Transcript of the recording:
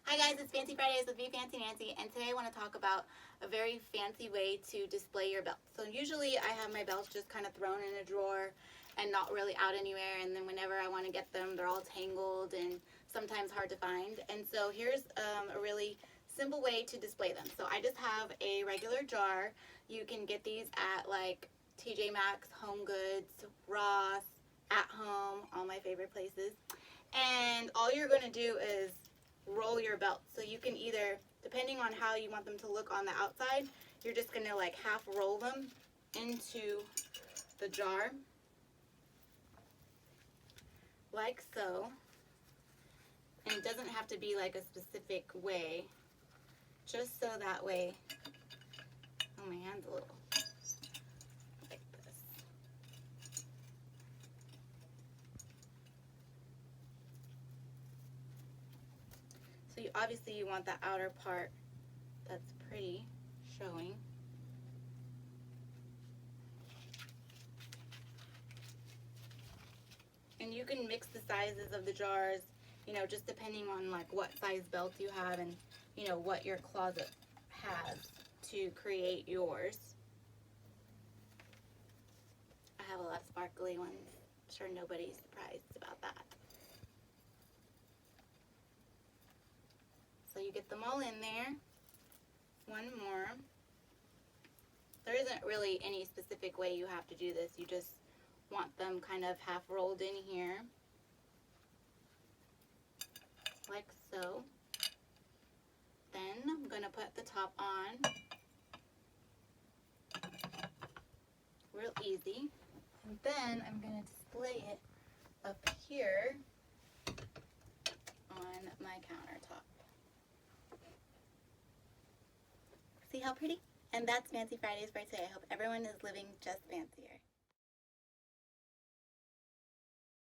Hi guys, it's Fancy Fridays with me, Fancy Nancy, and today I want to talk about a very fancy way to display your belts. So usually I have my belts just kind of thrown in a drawer and not really out anywhere, and then whenever I want to get them, they're all tangled and sometimes hard to find. And so here's a really simple way to display them. So I just have a regular jar. You can get these at like TJ Maxx, Home Goods, Ross, At Home, all my favorite places. And all you're going to do is roll your belt. So you can either, depending on how you want them to look on the outside, you're just going to like half roll them into the jar like so. And it doesn't have to be like a specific way, just so that way, oh, my hand's a little like this. So obviously you want the outer part that's pretty showing. And you can mix the sizes of the jars, you know, just depending on like what size belt you have and, you know, what your closet has to create yours. I have a lot of sparkly ones. I'm sure nobody's surprised about that. So you get them all in there. One more. There isn't really any specific way you have to do this. You just want them kind of half rolled in here, like so. Then I'm going to put the top on, real easy. And then I'm going to display it up here on my countertop. See how pretty? And that's Fancy Fridays for today. I hope everyone is living just fancier.